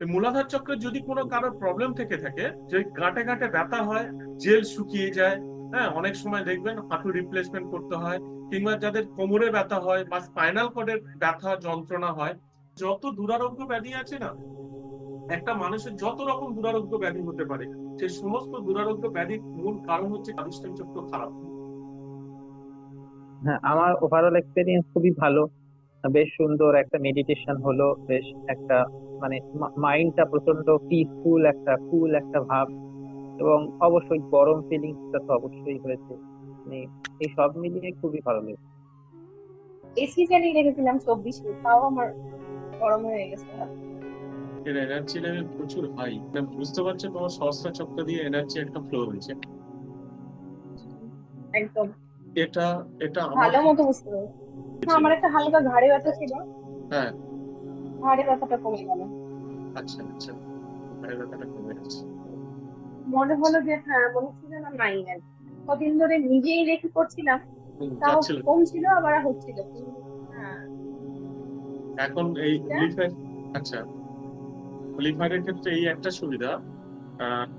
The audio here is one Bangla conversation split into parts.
এই মূলাধার চক্রে যদি কোনো কারোর প্রবলেম থেকে থাকে, যে গাঁটে গাঁটে ব্যথা হয়, জেল শুকিয়ে যায়, হ্যাঁ, অনেক সময় দেখবেন হাঁটু রিপ্লেসমেন্ট করতে হয়, কিংবা যাদের কোমরে ব্যথা হয় বা স্পাইনাল কর্ডের ব্যথা যন্ত্রণা হয়, যত দুরারোগ্য ব্যাধি আছে না, একটা মানুষের যত রকম দুরারোগ্য ব্যাধি হতে পারে, সেই সমস্ত দুরারোগ্য ব্যাধির মূল কারণ হচ্ছে স্বাদিষ্টান চক্র খারাপ। হ্যাঁ, আমার ওভারঅল এক্সপিরিয়েন্স খুবই ভালো। বেশ সুন্দর একটা মেডিটেশন হলো, বেশ একটা মানে মাইন্ডটা প্রচন্ড পিসফুল, একটা কুল একটা ভাব, এবং অবশ্যই গরম ফিলিংসটা তো অবশ্যই হয়েছে। মানে এই সব মিলিয়ে খুবই ভালো লেগেছে। এসি চালিয়ে রেখেছিলাম 24-এ, তাও আমার গরম হয়ে গেছে হাত। এর এনার্জি লেভেল প্রচুর হাই, বুঝতে পারছো তোমার সহস্র চক্র দিয়ে এনার্জি একটা ফ্লো হয়েছে। একদম এটা এটা আমার ভালো মতো ক্ষেত্রে বুঝতে পারছি। হ্যাঁ, হয়েছিল। আমার একটা হালকা ঘাড়ে ব্যথা ছিল, হ্যাঁ। ঘাড়ে ব্যথাটা কমে গেল। আচ্ছা আচ্ছা, ঘাড়ের ব্যথাটা কমে গেছে। মনে হলো যে হ্যাঁ, মনে হচ্ছে যেন নাই আর কি। কদিন ধরে নিজেই রেখে করছিলাম, তাও যাচ্ছিল। কমছিল আবার হচ্ছিল কিন্তু। হ্যাঁ, এখন এই এটা লিফের, আচ্ছা, লিফারের ক্ষেত্রে এই একটা সুবিধা,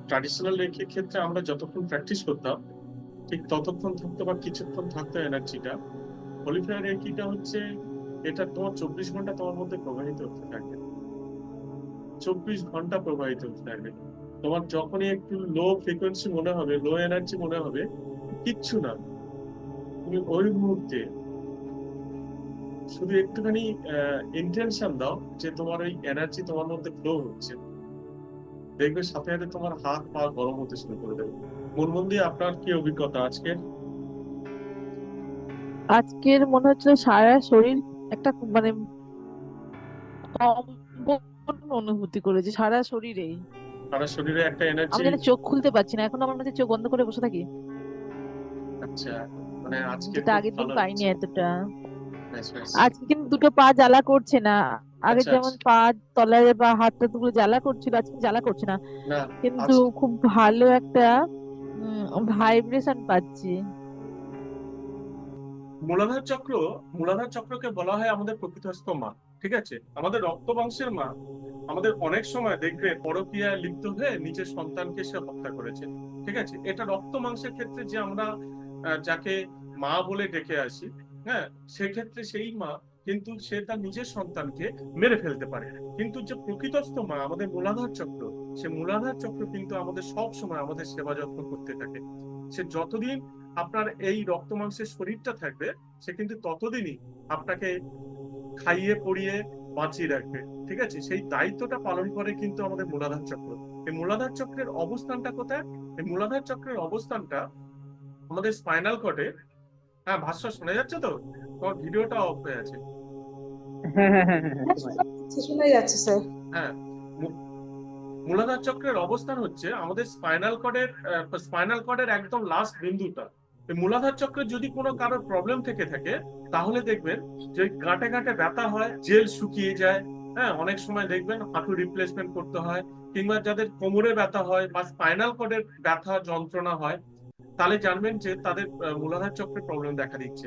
ট্রাডিশনাল রেকির ক্ষেত্রে আমরা যতক্ষণ প্র্যাকটিস করতাম ঠিক ততক্ষণ থাকতো বা কিছুক্ষণ থাকতো এনার্জিটা। হলিফায়ার রেকিটা হচ্ছে, এটা তোমার 24 ঘন্টা তোমার মধ্যে প্রবাহিত হতে থাকবে, 24 ঘন্টা প্রবাহিত হতে থাকবে। তোমার যখনই একটু লো ফ্রিকোয়েন্সি মনে হবে, লো এনার্জি মনে হবে, কিচ্ছু না, তুমি ওই মুহূর্তে শুধু একটুখানি ইন্টেনশন দাও যে তোমার ওই এনার্জি তোমার মধ্যে ফ্লো হচ্ছে, দেখবে সাথে সাথে তোমার হাত পা গরম হতে শুরু করে দেবে। মন দিয়ে আপনার কি অভিজ্ঞতা আজকে? আজকের মনে হচ্ছে সারা শরীর একটা মানে কম্পন অনুভূতি করেছে সারা শরীরেই। সারা শরীরে একটা আমি এনার্জি। যেন চোখ খুলতে পারছি না, এখন আমার মধ্যে চোখ বন্ধ করে বসে থাকি। আচ্ছা, মানে আজকে যেটা খুব আগের দিন ভালো পাইনি হচ্ছে। এতটা। ব্যাস ব্যাস। আজকে কিন্তু দুটো পা জ্বালা করছে না। আগে আচ্ছা যেমন আচ্ছা। পা তলায় বা হাতটা দুটো জ্বালা করছিল, আজকে জ্বালা করছে না। না, কিন্তু আজ খুব ভালো একটা ভাইব্রেশন পাচ্ছি। মূলাধার চক্র, মূলাধার চক্রকে বলা হয় আমাদের প্রকৃতস্থ মা। ঠিক আছে, আমাদের রক্ত বংশের মা। আমাদের অনেক সময় দেখবে পরকীয়ায় লিপ্ত হয়ে নিজের সন্তানকে সে হত্যা করেছে। ঠিক আছে, এটা রক্ত মাংসের ক্ষেত্রে যে আমরা যাকে মা বলে ডেকে আসি, হ্যাঁ, সেক্ষেত্রে সেই মা কিন্তু সে তার নিজের সন্তানকে মেরে ফেলতে পারে। কিন্তু যে প্রকৃতস্থ মা আমাদের মূলাধার চক্র, সে মূলাধার চক্র কিন্তু আমাদের সব সময় আমাদের সেবা যত্ন করতে থাকে। সে যতদিন আপনার এই রক্ত মাংসের শরীরটা থাকবে, সে কিন্তু ততদিনই আপনাকে খাইয়ে পরিয়ে বাঁচিয়ে রাখবে। ঠিক আছে, সেই দায়িত্বটা পালন করে কিন্তু আমাদের মূলাধার চক্র। এই মূলাধার চক্রের অবস্থানটা কোথায়? এই মূলাধার চক্রের অবস্থানটা আমাদের স্পাইনাল কর্ডে। হ্যাঁ, ভাষ্য শোনা যাচ্ছে তো? তোমার ভিডিওটা অফ হয়ে আছে। হ্যাঁ, হ্যাঁ, হ্যাঁ, হ্যাঁ, হ্যাঁ, হ্যাঁ, শোনা শোনা যাচ্ছে। যাচ্ছে, শোনা যাচ্ছে স্যার। হ্যাঁ, মূলাধার চক্রের অবস্থান হচ্ছে আমাদের স্পাইনাল কর্ডের একদম লাস্ট বিন্দুটা। এই মূলাধার চক্রে যদি কোনো কারোর প্রবলেম থেকে থাকে, তাহলে দেখবেন যে গাঁটে গাঁটে ব্যথা হয়, জেল শুকিয়ে যায়, হ্যাঁ, অনেক সময় দেখবেন হাঁটু রিপ্লেসমেন্ট করতে হয়, কিংবা যাদের কোমরে ব্যথা হয় বা স্পাইনাল কর্ডের ব্যথা যন্ত্রণা হয়, তাহলে জানবেন যে তাদের মূলাধার চক্রে প্রবলেম দেখা দিচ্ছে।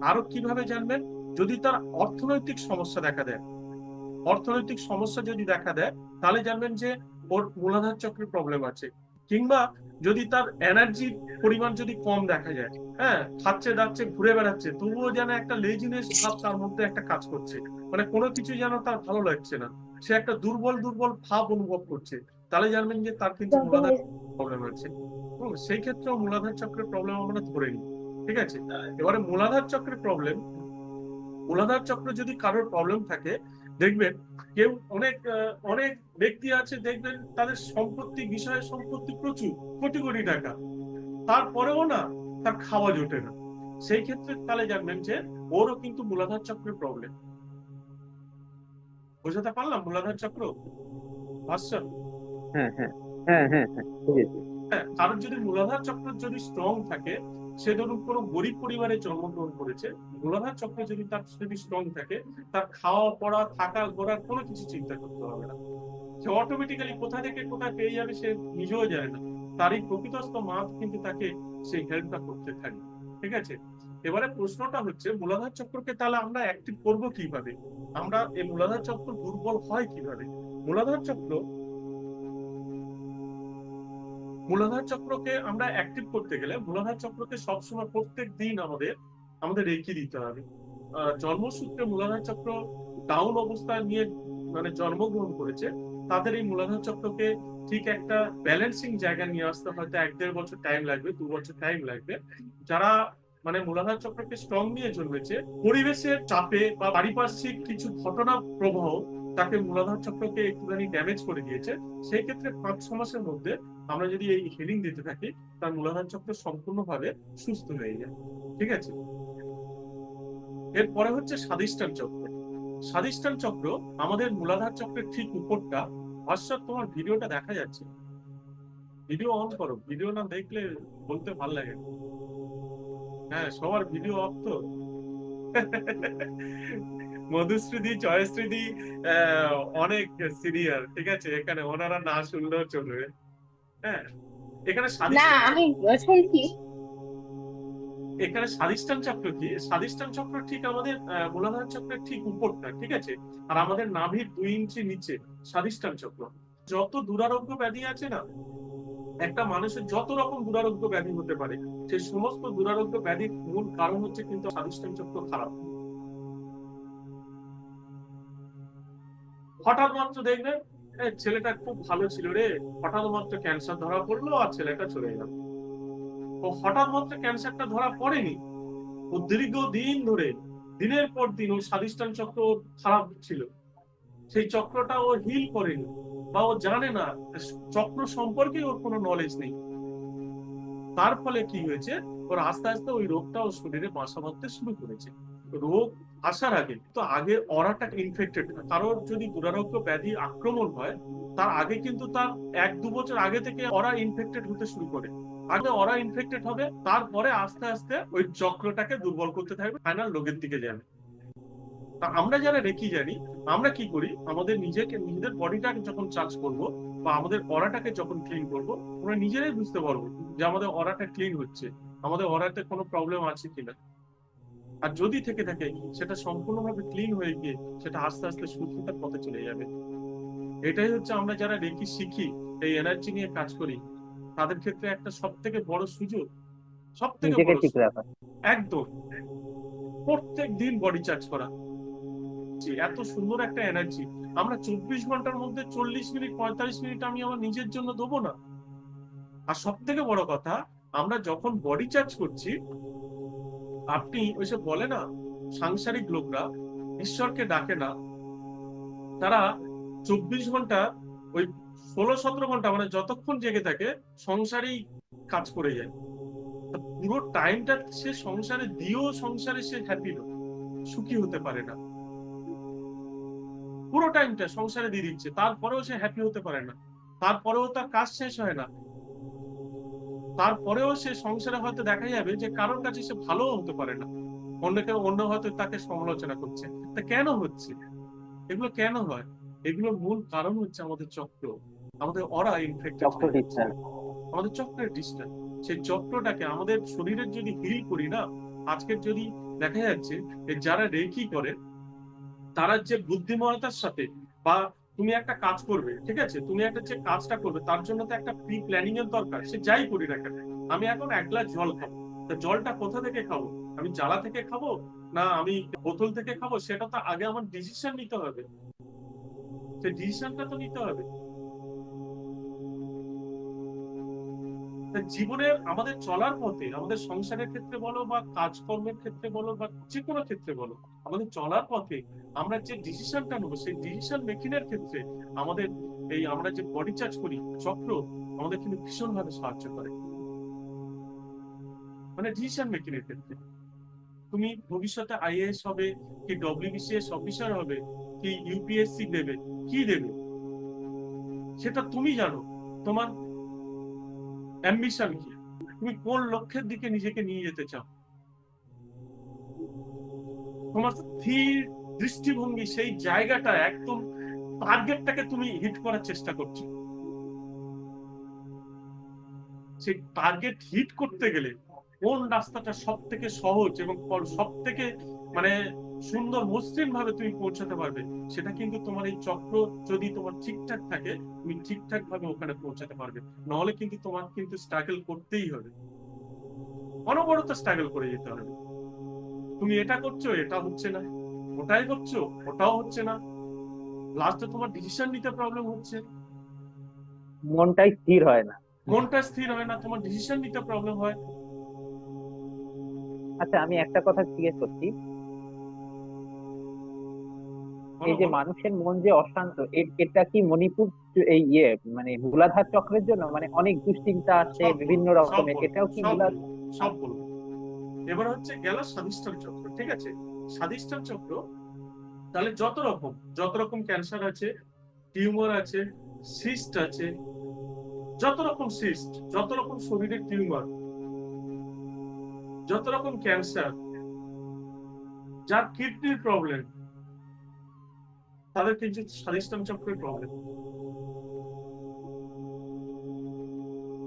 আরো কিভাবে জানবেন? যদি তার অর্থনৈতিক সমস্যা দেখা দেয়, অর্থনৈতিক সমস্যা যদি দেখা দেয়, তাহলে জানবেন যে ওর মূলাধার চক্রের প্রবলেম আছে। কিংবা যদি তার এনার্জির পরিমাণ যদি কম দেখা যায়, হ্যাঁ, খাচ্ছে দাচ্ছে ঘুরে বেড়াচ্ছে, তবুও যেন একটা লেজিনেস ভাব তার মধ্যে একটা কাজ করছে, মানে কোনো কিছু যেন তার ভালো লাগছে না, সে একটা দুর্বল দুর্বল ভাব অনুভব করছে, তাহলে জানবেন যে তার কিন্তু ক্লান্ত মূলাধার হয়ে প্রবলেম আছে। সেই ক্ষেত্রেও মূলাধার চক্রের প্রবলেম আমরা ধরে নিই। ঠিক আছে, এবারে মূলাধার চক্রের প্রবলেম, মূলাধার চক্র যদি কারোর প্রবলেম থাকে, দেখবেন কেউ অনেক ব্যক্তি আছে, দেখবেন তাদের সম্পত্তি, বিষয় সম্পত্তি প্রচুর, কোটি কোটি টাকা, তারপরেও না তার খাওয়া জোটে না। সেই ক্ষেত্রে তাহলে জানবেন যে ওরও কিন্তু মূলাধার চক্রের প্রবলেম। বোঝাতে পারলাম মূলাধার চক্র ভার্সন? হ্যাঁ, হ্যাঁ, হ্যাঁ, হ্যাঁ, হ্যাঁ, বুঝেছি। হ্যাঁ, কারণ যদি মূলাধার চক্র যদি স্ট্রং থাকে, সে ধরুন কোনো গরিব পরিবারে জন্মগ্রহণ করেছে, মূলাধার চক্র যদি তার যদি স্ট্রং থাকে, তার খাওয়া পড়া থাকা ঘোরার কোনো কিছু চিন্তা করতে হবে না, সে অটোমেটিক্যালি কোথা থেকে কোথায় পেয়ে যাবে সে নিজেও জানে না। তার এই প্রকৃতস্থ মা কিন্তু তাকে সেই হেল্পটা করতে থাকে। ঠিক আছে, এবারে প্রশ্নটা হচ্ছে মূলাধার চক্রকে তাহলে আমরা অ্যাক্টিভ করব কিভাবে? আমরা এই মূলাধার চক্র দুর্বল হয় কিভাবে? মূলাধার চক্র, মূলাধার চক্রকে আমরা অ্যাক্টিভ করতে গেলে মূলাধার চক্রকে সবসময় প্রত্যেক দিন আমাদের রেখে দিতে হবে। জন্মসূত্রে মূলাধার চক্র ডাউন অবস্থায় নিয়ে মানে জন্মগ্রহণ করেছে, তাদের এই মূলাধার চক্রকে ঠিক একটা ব্যালেন্সিং জায়গা নিয়ে আসতে হয়তো 1-1.5 বছর টাইম লাগবে, 2 বছর টাইম লাগবে। যারা মানে মূলাধার চক্রকে স্ট্রং নিয়ে জন্মেছে, পরিবেশের চাপে বা পারিপার্শ্বিক কিছু ঘটনা প্রবাহ তাকে মূলাধার চক্রকে একটুখানি ড্যামেজ করে দিয়েছে, সেই ক্ষেত্রে 5-6 মাসের মধ্যে আমরা যদি এই হিলিং দিতে থাকি, তার মূলাধার চক্র সম্পূর্ণভাবে সুস্থ হয়ে যায়। ঠিক আছে, এরপরে হচ্ছে স্বাধিষ্ঠান চক্র। স্বাধিষ্ঠান চক্র আমাদের মূলাধার চক্রের ঠিক উপরটা। ভাস্বর, তোমার ভিডিওটা দেখা যাচ্ছে? ভিডিও অন করো, ভিডিও না দেখলে বলতে ভাল লাগে না। হ্যাঁ, সবার ভিডিও অফ তো। মধুশ্রীদি, জয়শ্রীদি অনেক সিনিয়র, ঠিক আছে, এখানে ওনারা না শুনলেও চলবে। হ্যাঁ, এখানে না, আমি শুনছি। এখানে স্বাধিষ্ঠান চক্র কি? স্বাধিষ্ঠান চক্র ঠিক আমাদের মূলাধার চক্রের ঠিক উপরটা, ঠিক আছে, আর আমাদের নাভির 2 ইঞ্চি নিচে স্বাধিষ্ঠান চক্র। যত দুরারোগ্য ব্যাধি আছে না, একটা মানুষের যত রকম দুরারোগ্য ব্যাধি হতে পারে, সেই সমস্ত দুরারোগ্য ব্যাধির মূল কারণ হচ্ছে কিন্তু স্বাধিষ্ঠান চক্র খারাপ। হঠাৎ মাত্র দেখবেন ছেলেটা খুব ভালো ছিল রে, হঠাৎ মাত্র ক্যান্সার ধরা পড়লো আর ছেলেটা চলে গেল। ও হঠাৎ মাত্র ক্যান্সারটা ধরা পড়েনি, ও দীর্ঘদিন ধরে দিনের পর দিন ওর স্বাধিষ্ঠান চক্র খারাপ ছিল, সেই চক্রটা ও হিল করেনি বা ও জানে না, চক্র সম্পর্কে ওর কোনো নলেজ নেই। তার ফলে কি হয়েছে, ওর আস্তে আস্তে ওই রোগটা ওর শরীরে বাসা বাঁধতে শুরু করেছে। রোগ আসার আগে তো আগে অরাটা ইনফেক্টেড, কারোর যদি দুরারোগ্য ব্যাধি আক্রমণ হয়, তার আগে কিন্তু তার 1-2 বছর আগে থেকে অরা ইনফেক্টেড হতে শুরু করে। আগে অরা ইনফেক্টেড হবে, তারপরে আস্তে আস্তে ওই চক্রটাকে দুর্বল করতে থাকবে, ফাইনাল রোগের দিকে যাবে। তা আমরা যারা রেকি জানি, আমরা কি করি, আমাদের নিজেদের বডিটাকে যখন চার্জ করব বা আমাদের অরাটাকে যখন ক্লিন করব, আমরা নিজেরাই বুঝতে পারবো যে আমাদের অরাটা ক্লিন হচ্ছে, আমাদের অরাতে কোনো প্রবলেম আছে কিনা। আর যদি থেকে থাকে, সেটা সম্পূর্ণভাবে ক্লিন হয়ে গিয়ে সেটা আস্তে আস্তে সুস্থতার পথে চলে যাবে। এটাই হচ্ছে আমরা যারা রেকি শিখি, এই এনার্জি নিয়ে কাজ করি, তাদের ক্ষেত্রে একটা সব থেকে বড় সুযোগ, সব থেকে নিজেকে বড় ঠিক সুযোগ। রাখা। একদম, প্রত্যেক দিন বডি চার্জ করা। এত সুন্দর একটা এনার্জি আমরা 24 ঘন্টার মধ্যে 40 মিনিট 45 মিনিট আমি আমার নিজের জন্য দেবো না। আর সব থেকে বড় কথা, আমরা যখন বডি চার্জ করছি, আপনি ওইসব বলে না, সাংসারিক লোকরা ঈশ্বরকে ডাকে না, তারা 24 ঘন্টা ওই 16-17 ঘন্টা মানে যতক্ষণ জেগে থাকে সংসারেই কাজ করে যায়। তা পুরো টাইমটা সে সংসারে দিয়েও সংসারে সে হ্যাপি না, সুখী হতে পারে না। পুরো টাইমটা সংসারে দিয়ে দিচ্ছে, তারপরেও সে হ্যাপি হতে পারে না, তারপরেও তার কাজ শেষ হয় না, তারপরেও সে সংসারে হয়তো দেখা যাবে যে কারোর কাছে সে ভালো হতে পারে না, অন্য হয়তো তাকে সমালোচনা করছে। তা কেন হচ্ছে এগুলো, কেন হয় এগুলোর মূল কারণ হচ্ছে আমাদের চক্র, আমাদের অরা ইনফেক্টেড চক্র হয়ে যাচ্ছে, ডিস্টেন্স। আমাদের চক্রের ডিস্টার্ব। সেই চক্রটাকে আমাদের শরীরের যদি হিল করি না, আজকের যদি দেখা যাচ্ছে যারা রেকি করে, তারা যে বুদ্ধিমত্তার সাথে বা তুমি একটা কাজ করবে, ঠিক আছে, তুমি একটা যে কাজটা করবে তার জন্য তো একটা প্রি প্ল্যানিং এর দরকার। সে যাই করি না কেন, আমি এখন 1 গ্লাস জল খাবো, তা জলটা কোথা থেকে খাবো, আমি জালা থেকে খাবো না আমি বোতল থেকে খাবো, সেটা তো আগে আমার ডিসিশন নিতে হবে, সেই ডিসিশনটা তো নিতে হবে। জীবনের আমাদের চলার পথে, আমাদের সংসারের ক্ষেত্রে বলো বা কাজকর্মের ক্ষেত্রে বলো বা যে কোনো ক্ষেত্রে বলো, আমাদের চলার পথে আমরা যে ডিসিশনটা নেবো, সেই ডিসিশন মেকিং এর ক্ষেত্রে আমাদের এই আমরা যে বডি চার্জ করি চক্র আমাদের কিন্তু ভীষণ ভাবে সাহায্য করে, মানে ডিসিশন মেকিং এর ক্ষেত্রে। তুমি ভবিষ্যতে আইএএস হবে কি ডব্লিউবিসিএস অফিসার হবে কি ইউপিএসসি দেবে, কি দেবে সেটা তুমি জানো। তোমার অ্যাম্বিশন কি, তুমি কোন লক্ষ্যের দিকে নিজেকে নিয়ে যেতে চাও, তোমার স্থির দৃষ্টিভঙ্গি সেই জায়গাটা একদম টার্গেটটাকে তুমি হিট করার চেষ্টা করছো। সেই টার্গেট হিট করতে গেলে কোন রাস্তাটা সব থেকে সহজ এবং সব থেকে মানে সুন্দর মসৃণ ভাবে তুমি পৌঁছাতে পারবে, সেটা কিন্তু তোমার এই চক্র যদি তোমার ঠিকঠাক থাকে, তুমি ঠিকঠাক ভাবে ওখানে পৌঁছাতে পারবে। নাহলে কিন্তু তোমার কিন্তু স্ট্রাগল করতেই হবে, অনবরত স্ট্রাগল করে যেতে হবে। তুমি এটা করছো, এটা হচ্ছে না, ওটাই করছো, ওটাও হচ্ছে না, লাস্টে তোমার ডিসিশন নিতে প্রবলেম হচ্ছে, মনটাই স্থির হয় না। মনটা স্থির হয় না, তোমার ডিসিশন নিতে প্রবলেম হয়। আচ্ছা, আমি একটা কথা জিজ্ঞেস করছি, বলো এই যে বলো। মানুষের মন যে অশান্ত, এটা কি মণিপুর এই মানে মূলাধার চক্রের জন্য, মানে অনেক দুশ্চিন্তা আছে সব বিভিন্ন বলবো, সব রকমের, বলবো, এটাও কি সব মূলা? বলবো, সব বলবো। এবার হচ্ছে গেল স্বাধিষ্ঠান চক্র, ঠিক আছে? স্বাধিষ্ঠান চক্র, তাহলে যত রকম ক্যান্সার আছে, টিউমার আছে, সিস্ট আছে, যত রকম সিস্ট, যত রকম শরীরের টিউমার, যত রকম ক্যান্সার, যার কিডনির প্রবলেম, তাদের কিন্তু স্বাধিষ্ঠান চক্রের প্রবলেম।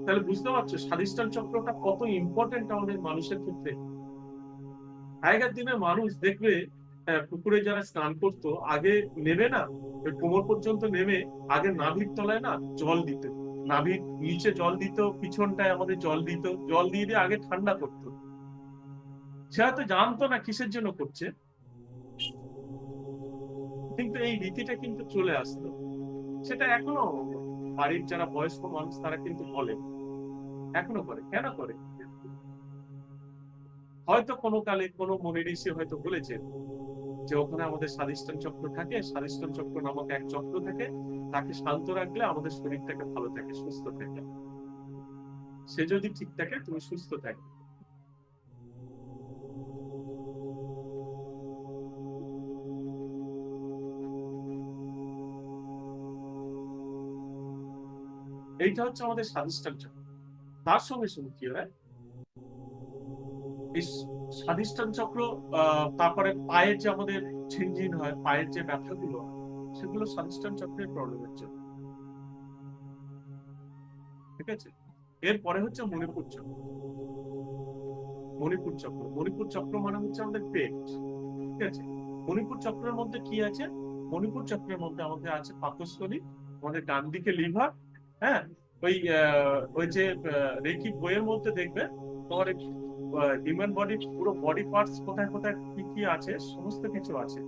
তাহলে বুঝতে পারছো স্বাধিষ্ঠান চক্রটা কত ইম্পর্টেন্ট আমাদের মানুষের ক্ষেত্রে। আগেকার দিনে মানুষ দেখবে, পুকুরে যারা স্নান করতো আগে নেমে না, ওই কোমর পর্যন্ত নেমে আগে নাভির তলায় না জল দিত, নাভির নিচে জল দিত, পিছনটায় আমাদের জল দিত, জল দিয়ে দিয়ে আগে ঠান্ডা করতো। সে হয়তো জানতো না কিসের জন্য করছে, কিন্তু এই রীতিটা কিন্তু চলে আসতো। সেটা এখনো বাড়ির যারা বয়স্ক মানুষ তারা কিন্তু বলে, এখনো করে। কেন করে? হয়তো কোনো কালে কোনো মনি ঋষি হয়তো বলেছেন যে ওখানে আমাদের স্বাধিষ্ঠান চক্র থাকে, স্বাধিষ্ঠান চক্র নামক এক চক্র থাকে, তাকে শান্ত রাখলে আমাদের শরীরটাকে ভালো থাকে, সুস্থ থাকে। সে যদি ঠিক থাকে, তুমি সুস্থ থাকবে। এইটা হচ্ছে আমাদের স্বাধিষ্ঠান চক্র। তার সঙ্গে সঙ্গে কি হয়, এই স্বাধিষ্ঠান চক্র, তারপরে পায়ের যে আমাদের ঝিনঝিন হয়, পায়ের যে ব্যথাগুলো হয়, সেগুলো স্বাধিষ্ঠান চক্রের প্রবলেমের জন্য, ঠিক আছে? এরপরে হচ্ছে মণিপুর চক্র। মণিপুর চক্র মানে হচ্ছে আমাদের পেট, ঠিক আছে? মণিপুর চক্রের মধ্যে কি আছে? মণিপুর চক্রের মধ্যে আমাদের আছে পাকস্থলী, আমাদের ডান দিকে লিভার, হ্যাঁ, ওই যে রেকি বইয়ের মধ্যে দেখবে তোমার হিউম্যান বডি, পুরো বডি পার্টস কোথায় কোথায় কি কি আছে সমস্ত কিছু আছে,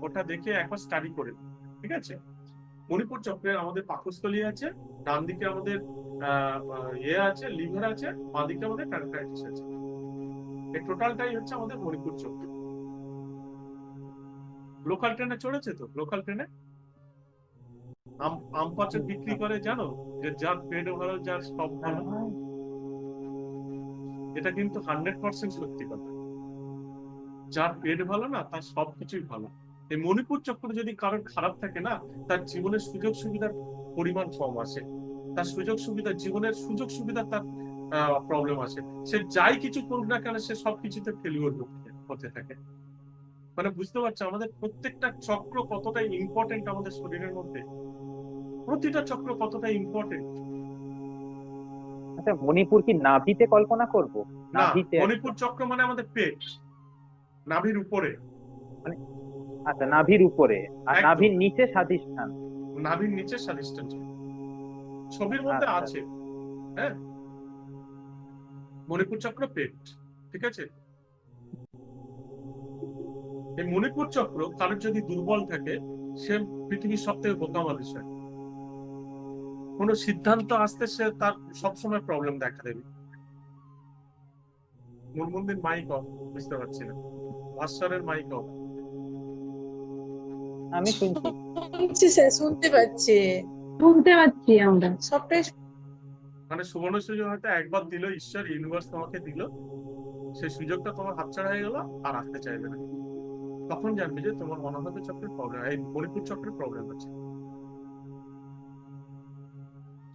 ওটা দেখে একবার স্টাডি করে নিও, ঠিক আছে? মণিপুর চক্রের আমাদের পাকস্থলী আছে, ডান দিকে আমাদের আছে, লিভার আছে, বাঁ দিকে আমাদের প্যানক্রিয়াস আছে। এই টোটালটাই হচ্ছে আমাদের মণিপুর চক্র। লোকাল ট্রেনে চড়েছে তো? লোকাল ট্রেনে আম পাচক বিক্রি করে, জানো যে যার পেট ভালো, যার সব ভালো। এটা কিন্তু 100% সত্যি কথা। যার পেট ভালো না, তার সবকিছুই ভালো। এই মণিপুর চক্র যদি কারোর খারাপ থাকে না, তার জীবনের সুযোগ সুবিধার পরিমাণ কম আসে, তার জীবনের সুযোগ সুবিধা তার প্রবলেম আছে। সে যাই কিছু করুক না কেন, সে সবকিছুতে ফেলিওর হতে থাকে। মানে বুঝতে পারছো আমাদের প্রত্যেকটা চক্র কতটা ইম্পর্টেন্ট আমাদের শরীরের মধ্যে, প্রতিটা চক্র কতটা ইম্পর্টেন্ট। আচ্ছা, মণিপুর কি নাভিতে কল্পনা করব? না, নাভিতে মণিপুর একদম, চক্র মানে আমাদের পেট, নাভির উপরে। মানে আচ্ছা, নাভির উপরে, আর একদম নাভির নিচে স্বাধিষ্ঠান। নাভির নিচে স্বাধিষ্ঠান চক্র, ছবির মধ্যে আচ্ছা, আছে। হ্যাঁ, মণিপুর চক্র পেট, ঠিক আছে? এই মণিপুর চক্র কারোর যদি দুর্বল থাকে, সে পৃথিবীর সব থেকে বোকা মানুষ হয়। কোনো সিদ্ধান্ত আসতে সে তার সবসময় প্রবলেম দেখা দেবে। মুরমুন্দির মাইক অফ, বুঝতে পারছি না, ভাস্বরের মাইক অফ। আমি শুনছি। শুনছি স্যার, শুনতে পাচ্ছি শুনতে পাচ্ছি আমরা। সবটাই। মানে সুবর্ণ সুযোগ হয়তো একবার দিল ঈশ্বর, ইউনিভার্স তোমাকে দিল, সেই সুযোগটা তোমার হাতছাড়া হয়ে গেল, আর আসতে চাইবে না। তখন জানবে যে তোমার অনাহত চক্রের প্রবলেম, এই মণিপুর চক্রের প্রবলেম আছে।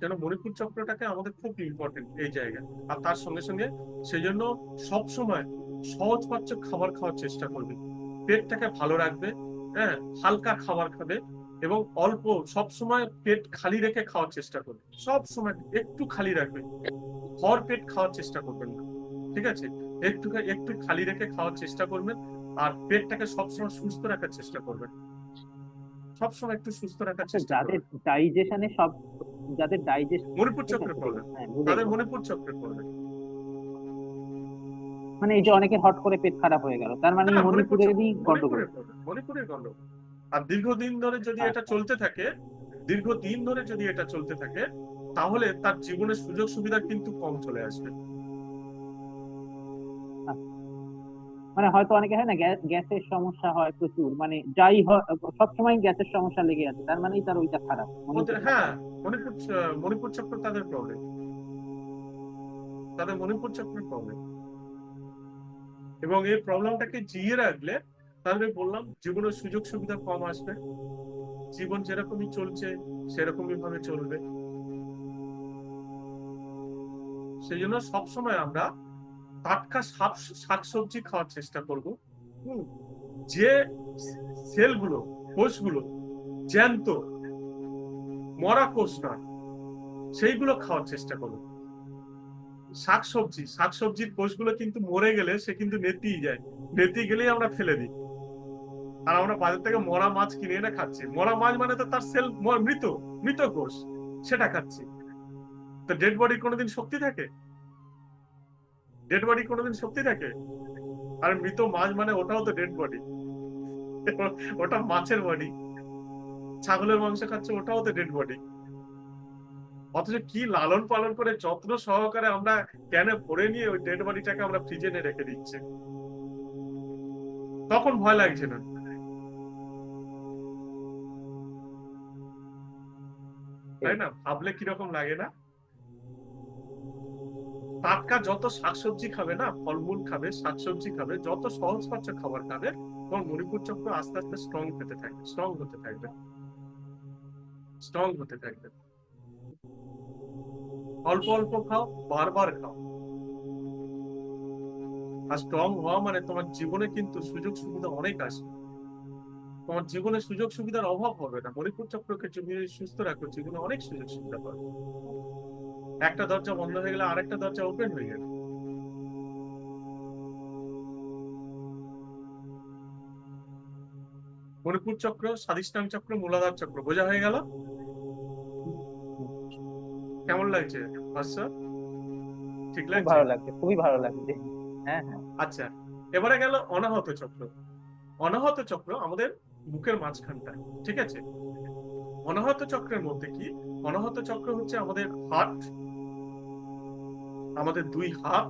যেন মণিপুর চক্রটাকে আমাদের খুব ইম্পর্টেন্ট এই জায়গায়। আর তার সঙ্গে সঙ্গে সেই জন্য সবসময় সহজ পাচ্য খাবার খাওয়ার চেষ্টা করবে, পেটটাকে ভালো রাখবে। হ্যাঁ, হালকা খাবার খাবে, এবং অল্প, সব সময় পেট খালি রেখে খাওয়ার চেষ্টা করবে, সব সময় একটু খালি রাখবে, ভর পেট খাওয়ার চেষ্টা করবেন না, ঠিক আছে? একটু একটু খালি রেখে খাওয়ার চেষ্টা করবেন। আর পেটটাকে সবসময় সুস্থ রাখার চেষ্টা করবেন, সবসময় একটু সুস্থ রাখার আচ্ছা, চেষ্টা যাদের করবেন। ডাইজেশনে সব, যাদের ডাইজেস্ট, মণিপুর ঠিক চক্রের আছে ঠিক প্রবলেম, আছে, হ্যাঁ বুঝে তাদের গেলাম। মণিপুর চক্রের প্রবলেম। মানে এই যে অনেকের হট করে পেট খারাপ হয়ে গেল, তার মানে এই হ্যাঁ, মণিপুর মণিপুরেরই গন্ডগোল। মণিপুরের প্রবলেম, মণিপুরের গন্ডগোল। আর দীর্ঘদিন ধরে যদি এটা আচ্ছা চলতে থাকে, দীর্ঘদিন ধরে যদি এটা চলতে থাকে, তাহলে তার জীবনের সুযোগ সুবিধা কিন্তু কম চলে আসবে। আচ্ছা। মানে হয়তো অনেকে হয় না, গ্যাসের সমস্যা হয় প্রচুর, মানে যাই হয় সবসময় গ্যাসের সমস্যা লেগে আছে, তার মানেই তার ওইটা খারাপ, ওদের, মণিপুরটা হ্যাঁ, খারাপ। মণিপুর চক্র তাদের প্রবলেম, তাদের মণিপুর চক্রের প্রবলেম। এবং এই প্রবলেমটাকে জিইয়ে রাখলে, তাহলে বললাম জীবনের সুযোগ সুবিধা কম আসবে, জীবন যেরকমই চলছে সেরকমই ভাবে চলবে। সেই জন্য সবসময় আমরা টাটকা শাকসবজি খাওয়ার চেষ্টা করব। হুম, যে সেলগুলো, কোষগুলো জ্যান্ত, মরা কোষ না, সেইগুলো খাওয়ার চেষ্টা করব। শাকসবজির কোষগুলো কিন্তু মরে গেলে সে কিন্তু নেতিয়ে যায়, নেতিয়ে গেলেই আমরা ফেলে দিই। আর আমরা বাজার থেকে মরা মাছ কিনে এনে খাচ্ছি। মরা মাছ মানে তো তার সেল মৃত, মৃত কোষ, সেটা খাচ্ছি। তো ডেড বডি কোনোদিন শক্তি থাকে? ডেড বডি কোনোদিন শক্তি থাকে? আর মৃত মাছ মানে ওটাও তো ডেড বডি, ওটা মাছের বডি। ছাগলের মাংস খাচ্ছে, ওটাও তো ডেড বডি। অথচ কি লালন পালন করে যত্ন সহকারে আমরা ক্যানে ভরে নিয়ে ওই ডেড বডিটাকে আমরা ফ্রিজে এনে রেখে দিচ্ছি, তখন ভয় লাগছে না, তাই না? ভাবলে কিরকম লাগে না? টাটকা যত শাকসবজি খাবে না, ফলমূল খাবে, শাকসবজি খাবে, যত সহজপাচ্য খাবার খাবে, তোমার মণিপুর চক্র আস্তে আস্তে স্ট্রং হতে থাকবে, স্ট্রং হতে থাকবে, স্ট্রং হতে থাকবে। অল্প অল্প খাও, বারবার খাও। আর স্ট্রং হওয়া মানে তোমার জীবনে কিন্তু সুযোগ সুবিধা অনেক আসবে, তোমার জীবনে সুযোগ সুবিধার অভাব হবে না। মণিপুর চক্রকে তুমি সুস্থ রাখো, জীবনে অনেক সুযোগ সুবিধা পাবে। একটা দরজা বন্ধ হয়ে গেলে আরেকটা দরজা ওপেন হয়ে যাবে। মণিপুর চক্র, স্বাধিষ্ঠান চক্র, মূলাধার চক্র বোঝা হয়ে গেল? কেমন লাগছে ভাষ্য? ঠিক খুব লাগছে? ভালো লাগছে, খুবই ভালো লাগছে। হ্যাঁ হ্যাঁ। আচ্ছা, এবারে গেল অনাহত চক্র। অনাহত চক্র আমাদের বুকের মাঝখানটা, ঠিক আছে? অনাহত চক্রের মধ্যে কি? অনাহত চক্র হচ্ছে আমাদের হার্ট, আমাদের দুই হাত,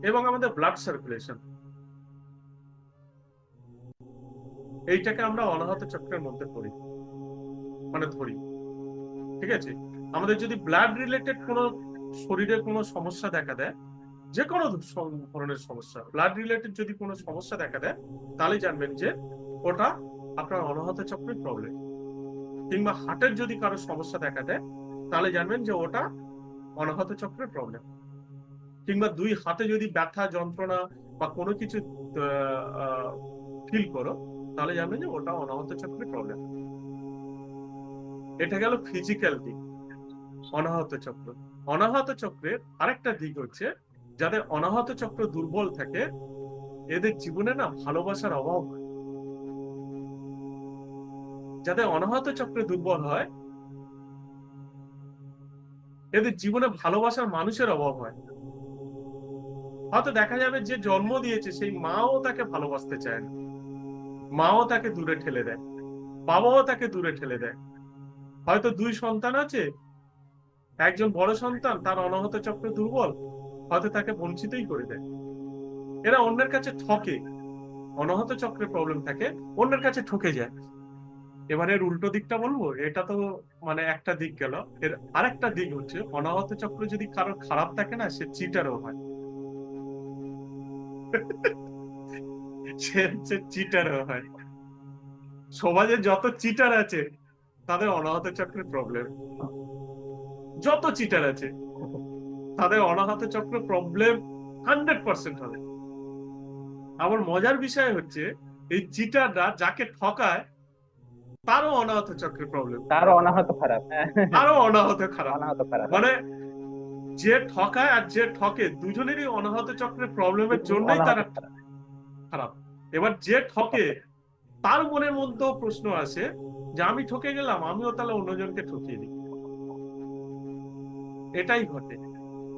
এবং আমাদের ব্লাড সার্কুলেশন। এইটাকে আমরা অনাহত চক্রের মধ্যে পড়ি, মানে ধরি, ঠিক আছে? আমাদের যদি ব্লাড রিলেটেড কোনো শরীরে কোনো সমস্যা দেখা দেয়, যে কোনো ধরনের সমস্যা, ব্লাড রিলেটেড যদি কোনো সমস্যা দেখা দেয়, তাহলে জানবেন যে ওটা আপনার অনাহত চক্রের প্রবলেম। কিংবা হার্টের যদি কারো সমস্যা দেখা দেয়, তাহলে জানবেন যে ওটা অনাহত চক্রের প্রবলেম। কিংবা দুই হাতে যদি ব্যথা যন্ত্রণা বা কোনো কিছু ফিল করো, তাহলে জানবেন যে ওটা অনাহত চক্রের প্রবলেম। এটা গেল ফিজিক্যাল দিক, অনাহত চক্র। অনাহত চক্রের আরেকটা দিক হচ্ছে, যাদের অনাহত চক্র দুর্বল থাকে, এদের জীবনে না ভালোবাসার অভাব হয়। যাদের অনাহত চক্রে দুর্বল হয়, এদের জীবনে ভালোবাসার মানুষের অভাব হয়। হয়তো দেখা যাবে যে জন্ম দিয়েছে সেই মাও তাকে ভালোবাসতে চায় না, মাও তাকে দূরে ঠেলে দেয়, বাবাও তাকে দূরে ঠেলে দেয়। হয়তো দুই সন্তান আছে, একজন বড় সন্তান তার অনাহত চক্র দুর্বল, হয়তো তাকে বঞ্চিতই করে দেয়। এরা অন্যের কাছে ঠকে, অনাহত চক্রের প্রবলেম থাকে, অন্যের কাছে ঠকে যায়। এবারে এর উল্টো দিকটা বলবো, এটা তো মানে একটা দিক গেল। এর আরেকটা দিক হচ্ছে, অনাহত চক্র যদি কারো খারাপ থাকে না, সে চিটারও হয়। সে হচ্ছে চিটারও হয়। সমাজে যত চিটার আছে, তাদের অনাহত চক্রের প্রবলেম। যত চিটার আছে, তাদের অনাহত চক্র প্রবলেম 100% হবে। আবার মজার বিষয় হচ্ছে, এই চিটাররা যাকে ঠকায়, তারও অনাহত চক্রের প্রবলেম, তারও অনাহত খারাপ, হ্যাঁ। তারও অনাহত খারাপ। অনাহত খারাপ, মানে যে ঠকায় আর যে ঠকে, দুজনেরই অনাহত চক্রের প্রবলেমের জন্যই অনাহত তারা খারাপ। খারাপ। এবার যে ঠকে তার মনের মধ্যেও প্রশ্ন আসে যে আমি ঠকে গেলাম, আমিও তাহলে অন্যজনকে ঠকিয়ে দিই। এটাই ঘটে।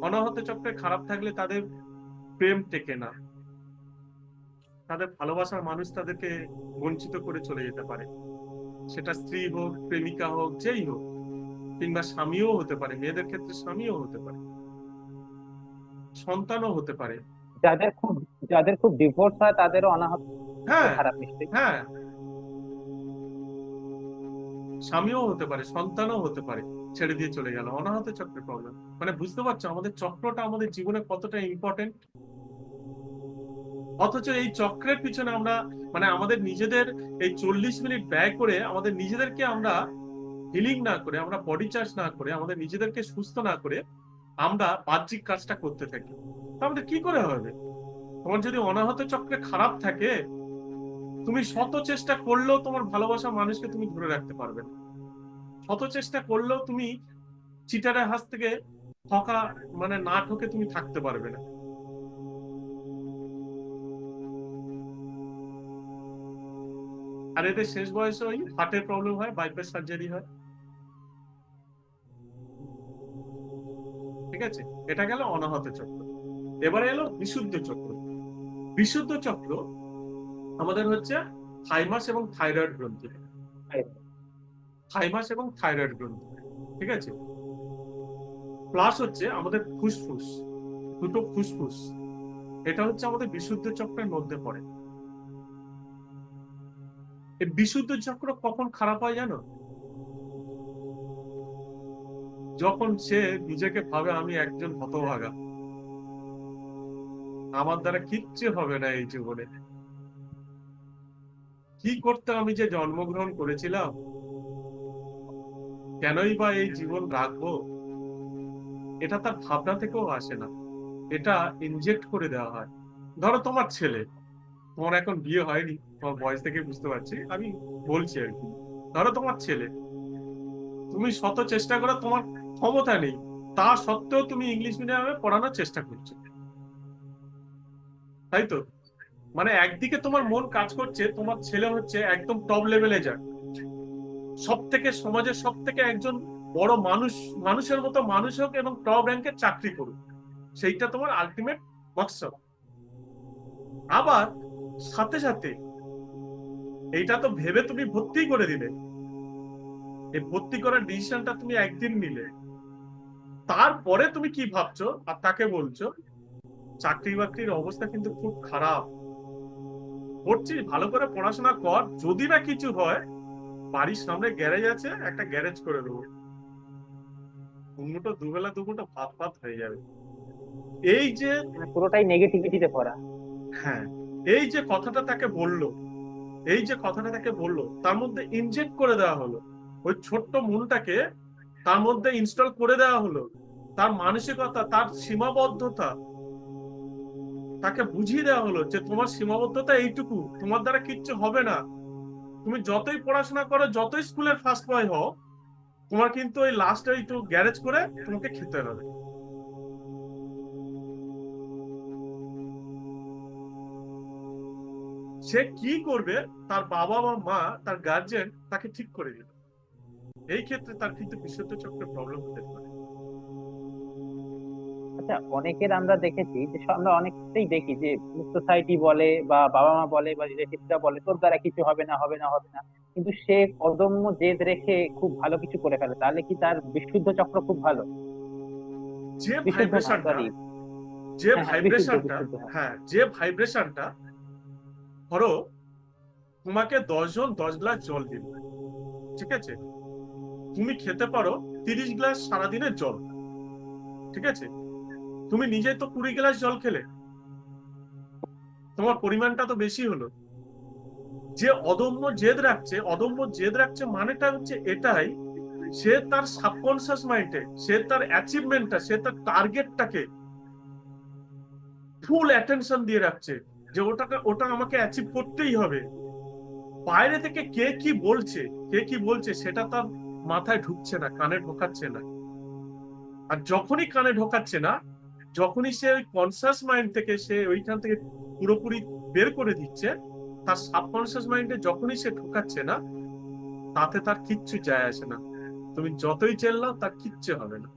অনাহত চক্রে খারাপ থাকলে তাদের প্রেম টেকে না, তাদের ভালোবাসার মানুষ তাদেরকে বঞ্চিত করে চলে যেতে পারে। সেটা স্ত্রী হোক, প্রেমিকা হোক, যেই হোক, কিংবা স্বামীও হতে পারে, মেয়েদের ক্ষেত্রে স্বামীও হতে পারে, সন্তানও হতে পারে। যাদের খুব যাদের খুব ডিভোর্স হয় তাদেরও অনাহত চক্র হ্যাঁ, খারাপ নিশ্চয়ই। হ্যাঁ, স্বামীও হতে পারে, সন্তানও হতে পারে, ছেড়ে দিয়ে চলে গেল, অনাহত চক্রের প্রবলেম। মানে বুঝতে পারছো আমাদের চক্রটা আমাদের জীবনে কতটা ইম্পর্টেন্ট। অথচ এই চক্রের পিছনে আমরা মানে আমাদের নিজেদের এই 40 মিনিট ব্যয় করে আমাদের নিজেদেরকে আমরা হিলিং না করে, আমরা বডি চার্জ না করে, আমাদের নিজেদেরকে সুস্থ না করে আমরা বাহ্যিক কাজটা করতে থাকি। তাহলে কি করে হবে? তোমার যদি অনাহত চক্রে খারাপ থাকে, তুমি শত চেষ্টা করলেও তোমার ভালোবাসা মানুষকে তুমি ধরে রাখতে পারবে না। শত চেষ্টা করলেও তুমি চিটারের হাত থেকে ঠকা মানে না ঠকে তুমি থাকতে পারবে না। আর এদের শেষ বয়সে ওই হার্টের প্রবলেম হয়, বাইপাস সার্জারি হয়। ঠিক আছে, এটা গেল অনাহত চক্র। এবারে এলো বিশুদ্ধ চক্র। বিশুদ্ধ চক্র আমাদের হচ্ছে থাইমাস এবং থাইরয়েড গ্রন্থি। থাইমাস এবং থাইরয়েড গ্রন্থি, ঠিক আছে। প্লাস হচ্ছে আমাদের ফুসফুস, দুটো ফুসফুস, এটা হচ্ছে আমাদের বিশুদ্ধ চক্রের মধ্যে পড়ে। এই বিশুদ্ধ চক্র কখন খারাপ হয় জানো? যখন সে নিজেকে ভাবে আমি একজন হতভাগা, আমার দ্বারা কিচ্ছু হবে না এই জীবনে, কি করতে আমি যে জন্মগ্রহণ করেছিলাম, কেনই বা এই জীবন রাখবো, এটা তার ভাবনা থেকেও আসে না। এটা ইনজেক্ট করে দেওয়া হয়। ধরো তোমার ছেলে, তোমার এখন বিয়ে হয়নি, তোমার বয়স থেকে বুঝতে পারছি, আমি বলছি আর কি। ধরো তোমার ছেলে, তুমি শত চেষ্টা করো, তোমার ক্ষমতা নেই, তা সত্ত্বেও তুমি ইংলিশ মিডিয়ামে পড়ানোর চেষ্টা করছো, তাই তো? মানে একদিকে তোমার মন কাজ করছে তোমার ছেলে হচ্ছে একদম টপ লেভেলে যাক, সব থেকে সমাজের সব থেকে একজন বড় মানুষ, মানুষের মতো মানুষ হোক এবং টপ র্যাঙ্কের চাকরি করুক, সেইটা তোমার আলটিমেট মকসদ। আবার সাথে সাথে এইটা তো ভেবে তুমি ভর্তি করে দিলে, এই ভর্তি করার ডিসিশনটা তুমি একদিন নিলে, তারপরে তুমি কি ভাবছো আর তাকে বলছো চাকরি বাকরির অবস্থা কিন্তু খুব খারাপ, পড়ছিস ভালো করে পড়াশোনা কর, যদি না কিছু হয় বাড়ির সামনে গ্যারেজ আছে, একটা গ্যারেজ করে দেবো, দুমুটো দুবেলা দুমুটো ভাত ভাত হয়ে যাবে। এই যে, মানে পুরোটাই নেগেটিভিটিতে ভরা। হ্যাঁ, এই যে কথাটা তাকে বললো, এই যে কথাটা তাকে বললো, তার মধ্যে ইনজেক্ট করে দেওয়া হলো, ওই ছোট্ট মনটাকে তার মধ্যে ইনস্টল করে দেওয়া হলো, তার মানসিকতা, তার সীমাবদ্ধতা তাকে বুঝিয়ে দেওয়া হলো যে তোমার সীমাবদ্ধতা এইটুকু, তোমার দ্বারা কিচ্ছু হবে না, তুমি যতই পড়াশোনা করো, যতই স্কুলের ফার্স্ট বয় হও, তোমার কিন্তু ওই লাস্টে একটু গ্যারেজ করে তোমাকে খেতে হবে। সে কি করবে, তার বাবা বা মা, তার গার্জেন তাকে ঠিক করে দিল। এই ক্ষেত্রে তার কিন্তু বিশুদ্ধ চক্রের প্রবলেম হতে পারে। আচ্ছা, অনেকের আমরা দেখেছি যে আমরা অনেকটাই দেখি যে সোসাইটি বলে বা বাবা মা বলে বা রিলেটিভরা বলে তোর দ্বারা কিছু হবে না, হবে না, হবে না, কিন্তু সে অদম্য জেদ রেখে খুব ভালো কিছু করে ফেলে। তাহলে কি তার বিশুদ্ধ চক্র খুব ভালো? যে বিশুদ্ধ না, ভাইব্রেশনটা, সরি। যে হ্যাঁ হ্যাঁ, বিশুদ্ধ ভাইব্রেশনটা, বিশুদ্ধ, হ্যাঁ। হ্যাঁ, যে ভাইব্রেশনটা, ধরো তোমাকে 10 জন 10 গ্লাস জল দিল, ঠিক আছে, তুমি খেতে পারো 30 গ্লাস সারাদিনের জল, ঠিক আছে, তুমি নিজে তো 20 গ্লাস জল খেলে, তোমার পরিমাণটা তো বেশি হলো। যে অদম্য জেদ রাখছে, অদম্য জেদ রাখছে মানেটা হচ্ছে এটাই, সে তার সাবকনসিয়াস মাইন্ডে, সে তার অ্যাচিভমেন্টটা, সে তার টার্গেটটাকে ফুল অ্যাটেনশন দিয়ে রাখছে, যে ওটা আমাকে অ্যাচিভ করতেই হবে। বাইরে থেকে কে কি বলছে, কে কি বলছে সেটা তার মাথায় ঢুকছে না, কানে ঢোকাচ্ছে না। আর যখনই কানে ঢোকাচ্ছে না, যখনই সে ওই কনসাস মাইন্ড থেকে সে ওইখান থেকে পুরোপুরি বের করে দিচ্ছে, তার সাবকনসিয়াস মাইন্ডে যখনই সে ঢুকাচ্ছে না, তাতে তার কিচ্ছু যায় আসে না। তুমি যতই চেল্লাও তার কিচ্ছু হবে না।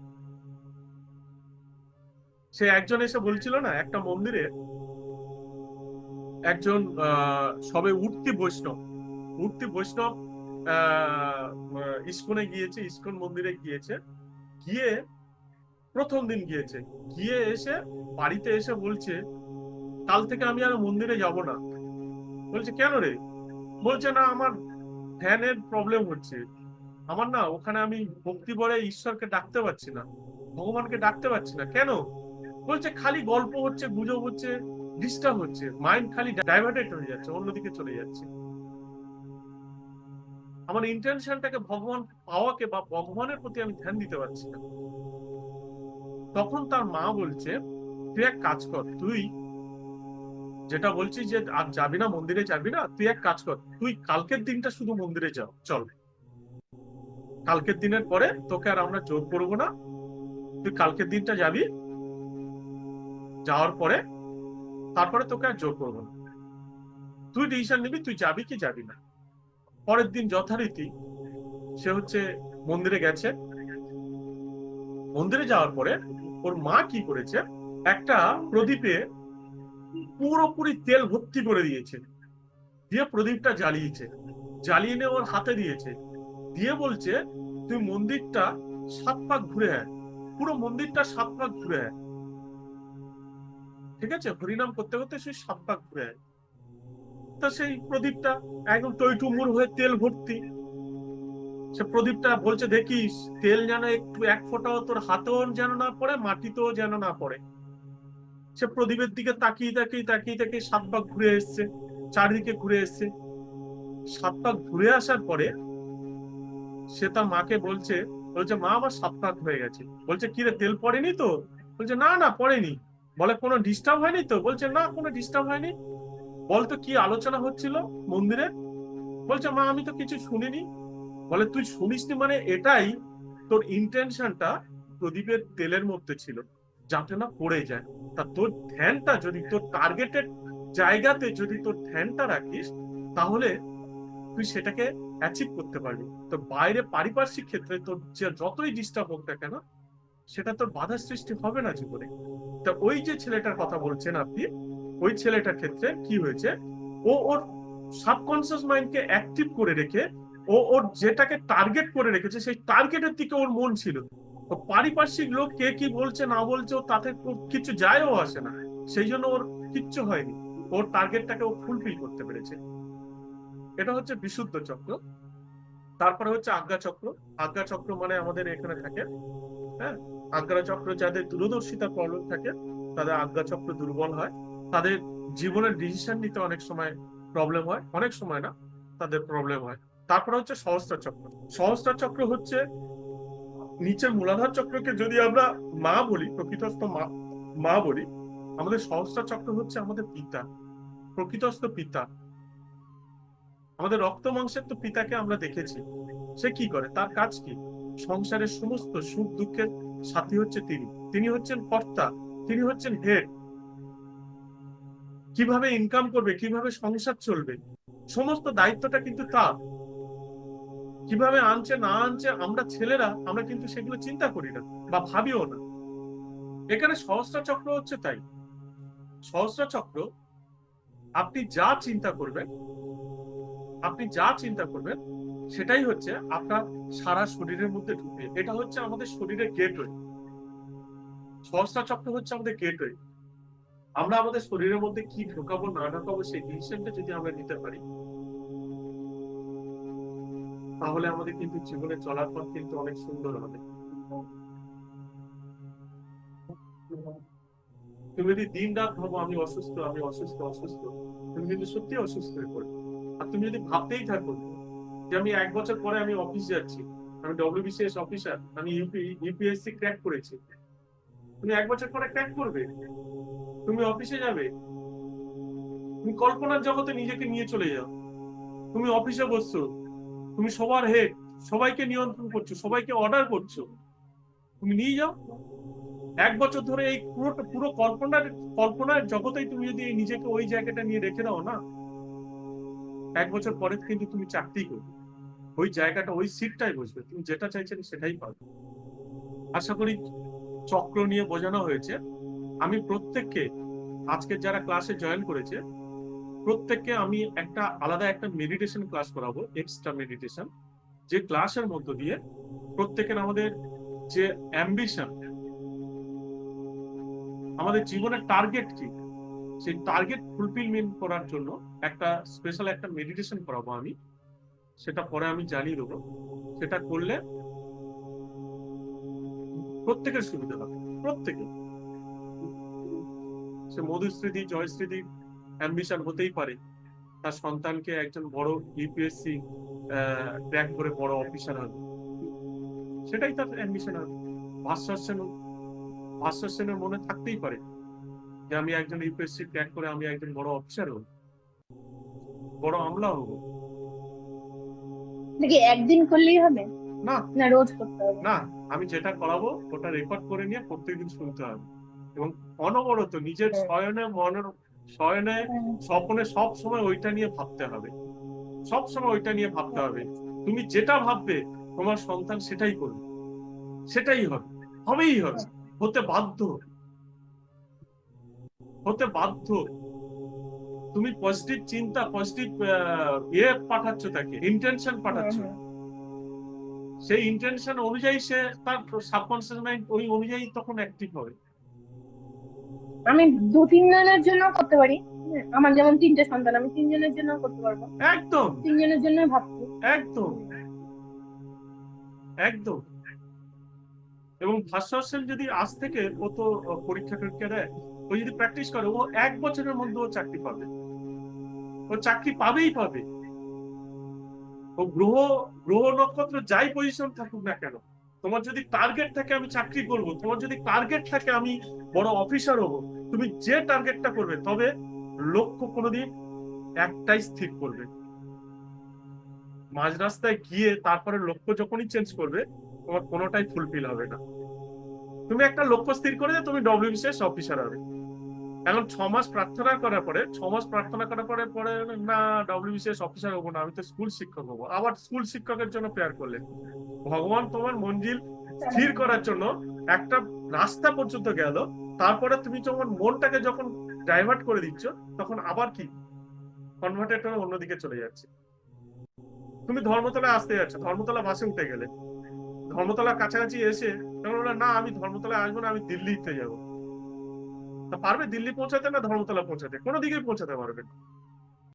সে একজন এসে বলছিল না, একটা মন্দিরে একজন সবে উঠতি বৈষ্ণব ইস্কনে গিয়েছে, ইস্কন মন্দিরে গিয়েছে, গিয়ে প্রথম দিন গিয়েছে, গিয়ে এসে বাড়িতে এসে বলছে কাল থেকে আমি আর মন্দিরে যাব না। বলছে কেন রে? বলছে না আমার ধ্যানের প্রবলেম হচ্ছে, আমার না ওখানে আমি ভক্তি ভরে ঈশ্বরকে ডাকতে পারছি না, ভগবানকে ডাকতে পারছি না। কেন? বলছে খালি গল্প হচ্ছে, গুজব হচ্ছে, ডিস্টার্ব হচ্ছে, মাইন্ড খালি ডাইভার্টেড হয়ে যাচ্ছে, অন্যদিকে চলে যাচ্ছে। আমার ইন্টেনশনটাকে ভগবান পাওয়াকে বা ভগবানের প্রতি আমি ধ্যান দিতে পারছি না। তখন তার মা বলছে তুই এক কাজ কর, তুই যেটা বলছিস যে আর যাবি না, মন্দিরে যাবি না, তুই এক কাজ কর, তুই কালকের দিনটা শুধু মন্দিরে যাও, চল, কালকের দিনের পরে তোকে আর আমরা জোর করবো না, তুই কালকের দিনটা যাবি, যাওয়ার পরে তারপরে তোকে আর জোর করবো না, তুই ডিসিশন নিবি তুই যাবি কি যাবি না। পরের দিন যথারীতি সে হচ্ছে মন্দিরে গেছে। মন্দিরে যাওয়ার পরে ওর মা কি করেছে, একটা প্রদীপে পুরোপুরি তেল ভর্তি করে দিয়েছে, দিয়ে প্রদীপটা জ্বালিয়েছে, জ্বালিয়ে নিয়ে ওর হাতে দিয়েছে, দিয়ে বলছে তুই মন্দিরটা 7 পাক ঘুরে আয়, পুরো মন্দিরটা 7 পাক ঘুরে আয়। ঠিক আছে, হরিনাম করতে করতে সেই 7 পাক ঘুরে আয়। তা সেই প্রদীপটা একদম টইটুমুর হয়ে তেল ভর্তি, সে প্রদীপটা বলছে দেখিস তেল যেন একটু এক ফোঁটাও তোর হাতেও যেন না পড়ে, মাটিতেও যেন না পড়ে। সে প্রদীপের দিকে তাকিয়ে তাকিয়ে তাকিয়ে তাকিয়ে 7 পাক ঘুরে এসছে, চারিদিকে ঘুরে এসছে। 7 পাক ঘুরে আসার পরে সে তার মাকে বলছে, বলছে মা আমার 7 পাক হয়ে গেছে। বলছে কিরে তেল পড়েনি তো? বলছে না না পড়েনি। বলে কোনো ডিস্টার্ব হয়নি তো? বলছে না কোনো ডিস্টার্ব হয়নি। বলতো কি আলোচনা হচ্ছিল মন্দিরে? বলছে মা আমি তো কিছু শুনিনি। বলে তুই শুনিসনি মানে এটাই তোর ইন্টেনশনটা প্রদীপের তেলের মধ্যে ছিল, যাতে না পড়ে যায়। তা তোর ধ্যানটা যদি তোর টার্গেটেড জায়গাতে যদি তোর ধ্যানটা রাখিস, তাহলে তুই সেটাকে অ্যাচিভ করতে পারবি। তো বাইরে পারিপার্শ্বিক ক্ষেত্রে তোর যতই ডিস্টার্ব হোক না কেন, সেটা তোর বাধার সৃষ্টি হবে না জীবনে। তা ওই যে ছেলেটার কথা বলছেন আপনি, ওই ছেলেটার ক্ষেত্রে কি হয়েছে, ও ওর সাবকনসিয়াস মাইন্ডকে অ্যাক্টিভ করে রেখে ও ওর যেটাকে টার্গেট করে রেখেছে সেই টার্গেটের দিকে ওর মন ছিল। তো পারিপার্শ্বিক লোক কে কি বলছে না বলছে ও তাতে কিছু যায়ও আসে না, সেই জন্য ওর কিচ্ছু হয়নি, ওর টার্গেটটাকে ও ফুলফিল করতে পেরেছে। এটা হচ্ছে বিশুদ্ধ চক্র। তারপরে হচ্ছে আজ্ঞা চক্র। আজ্ঞা চক্র মানে আমাদের এখানে থাকে, হ্যাঁ, আজ্ঞা চক্র যাদের দূরদর্শিতা প্রবলেম থাকে তাদের আজ্ঞা চক্র দুর্বল হয়, তাদের জীবনের ডিসিশন নিতে অনেক সময় প্রবলেম হয়, অনেক সময় না, তাদের প্রবলেম হয়। তারপরে হচ্ছে সহস্রার চক্র। সহস্রার চক্র হচ্ছে নিচের মূলাধার চক্রকে যদি আমরা মা বলি, প্রকৃতস্থ মা মা বলি, আমাদের সহস্রার চক্র হচ্ছে আমাদের পিতা, প্রকৃতস্থ পিতা, আমাদের রক্ত মাংসের তো পিতাকে আমরা দেখেছি। সে কি করে, তার কাজ কি? সংসারের সমস্ত সুখ দুঃখের সাথী হচ্ছে তিনি, তিনি হচ্ছেন কর্তা, তিনি হচ্ছেন হেড। কিভাবে ইনকাম করবে, কিভাবে সংসার চলবে, সমস্ত দায়িত্বটা কিন্তু তার। কিভাবে আনছে না আনছে আমরা ছেলেরা আমরা কিন্তু সেগুলো চিন্তা করি না বা ভাবিও না। এখানে সহস্র চক্র হচ্ছে তাই। সহস্র চক্র আপনি যা চিন্তা করবেন, আপনি যা চিন্তা করবেন সেটাই হচ্ছে আপনার সারা শরীরের মধ্যে ঢুকবে। এটা হচ্ছে আমাদের শরীরের গেটওয়ে। সহস্র চক্র হচ্ছে আমাদের গেটওয়ে। আমরা আমাদের শরীরের মধ্যে কি ঢোকাবো না ঢোকাবো সেই ডিসিশনটা যদি আমরা নিতে পারি, তাহলে আমাদের কিন্তু জীবনে চলার পথ কিন্তু অনেক সুন্দর হবে। তুমি যদি দিন রাত ভাবো আমি অসুস্থ আমি অসুস্থ অসুস্থ, তুমি কিন্তু সত্যি অসুস্থ হয়ে পড়বে। আর তুমি যদি ভাবতেই থাকো যে আমি 1 বছর পরে আমি অফিস যাচ্ছি, আমি ডব্লিউবিসিএস অফিসার, আমি ইউপিএসসি ক্র্যাক করেছি, তুমি 1 বছর পরে ক্র্যাক করবে? তুমি অফিসে যাবে, তুমি কল্পনার জগতে নিজেকে নিয়ে চলে যাও, তুমি অফিসে বসছো, তুমি সবার হেড, সবাইকে নিয়ন্ত্রণ করছো, সবাইকে অর্ডার করছো, তুমি নিয়ে যাও। 1 বছর ধরে এই পুরো পুরো কল্পনার জগতেই তুমি যদি নিজেকে ওই জায়গাটা নিয়ে রেখে দাও না, 1 বছর পরে কিন্তু তুমি চাকরি করবে, ওই জায়গাটা ওই সিটটাই বসবে, তুমি যেটা চাইছেন সেটাই পাবে। আশা করি চক্র নিয়ে বোঝানো হয়েছে। আমি প্রত্যেককে, আজকে যারা ক্লাসে জয়েন করেছে প্রত্যেককে আমি একটা আলাদা একটা মেডিটেশন ক্লাস করাবো, এক্সট্রা মেডিটেশন, যে ক্লাসের মধ্য দিয়ে প্রত্যেকের আমাদের যে অ্যাম্বিশন, আমাদের জীবনের টার্গেট কি, সেই টার্গেট ফুলফিলমেন্ট করার জন্য একটা স্পেশাল একটা মেডিটেশন করাবো আমি, সেটা পরে আমি জানিয়ে দেবো। সেটা করলে প্রত্যেকের সুবিধা হবে, প্রত্যেকে। সে মধুস্মৃতি জয়স্মৃতি অ্যাম্বিশন হতেই পারে তার সন্তানকে একজন বড় ইউপিএসসি ক্র্যাক করে বড় অফিসার হবে, সেটাই তার অ্যাম্বিশন হবে। ভাস্বর সেনের মনে থাকতেই পারে যে আমি একজন ইউপিএসসি ক্র্যাক করে আমি একজন বড় অফিসার হব, বড় আমলা হব। নাকি একদিন করলেই হবে, না না রোজ করতে হবে? না, আমি যেটা করাবো ওটা রেকর্ড করে নিয়ে প্রত্যেকদিন শুনতে হবে, এবং অনবরত নিজের শয়নে স্বপ্নে সব সময় ওইটা নিয়ে ভাবতে হবে, সব সময় ওইটা নিয়ে ভাবতে হবে। তুমি যেটা ভাববে তোমার সন্তান সেটাই করবে, সেটাই হবে, হবেই হবে, হতে বাধ্য, হতে বাধ্য। তুমি পজিটিভ চিন্তা, পজিটিভ পাঠাচ্ছ, তাকে ইন্টেনশন পাঠাচ্ছ, সেই ইন্টেনশন অনুযায়ী সে তার সাবকনসিয়াস মাইন্ড ওই অনুযায়ী তখন অ্যাক্টিভ হবে। আমি 2-3 জনের জন্য করতে পারি, আমার যেমন 3টে সন্তান, আমি 3 জনের জন্য করতে পারবো, একদম 3 জনের জন্য ভাবছি। একদম একদম। এবং ভাস্বর সেন যদি আজ থেকে ও তো পরীক্ষা টরীক্ষা দেয়, ও যদি প্র্যাকটিস করে ও 1 বছরের মধ্যে ও চাকরি পাবে, ও চাকরি পাবেই পাবে। ও গ্রহ গ্রহ নক্ষত্র যাই পজিশন থাকুক না কেন, তোমার যদি টার্গেট থাকে আমি চাকরি করব, তোমার যদি টার্গেট থাকে আমি বড় অফিসার হব, তুমি যে টার্গেটটা করবে, তবে লক্ষ্য কোনোদিন একটাই স্থির করবে। মাঝ রাস্তায় গিয়ে তারপরে লক্ষ্য যখনই চেঞ্জ করবে তোমার কোনোটাই ফুলফিল হবে না। তুমি একটা লক্ষ্য স্থির করে যে তুমি ডব্লিউবিসিএস অফিসার হবে, এখন 6 মাস প্রার্থনা করার পরে, 6 মাস প্রার্থনা করার পরে পরে না ডব্লিউবিসিএস অফিসার হবো না, আমি তো স্কুল শিক্ষক হবো, আবার স্কুল শিক্ষকের জন্য প্রেয়ার করলেন। ভগবান তোমার মঞ্জিল স্থির করার জন্য একটা রাস্তা পর্যন্ত গেল, তারপরে তুমি যখন মনটাকে যখন ডাইভার্ট করে দিচ্ছ তখন আবার কি কনভার্টেড হয়ে অন্যদিকে চলে যাচ্ছে। তুমি ধর্মতলায় আসতে যাচ্ছ, ধর্মতলা বাসে উঠে গেলে, ধর্মতলার কাছাকাছি এসে তখন বললে না আমি ধর্মতলায় আসবো না, আমি দিল্লিতে যাবো। তা পারবে দিল্লি পৌঁছাতে না ধর্মতলা পৌঁছাতে? কোনো দিকে পৌঁছাতে পারবে না।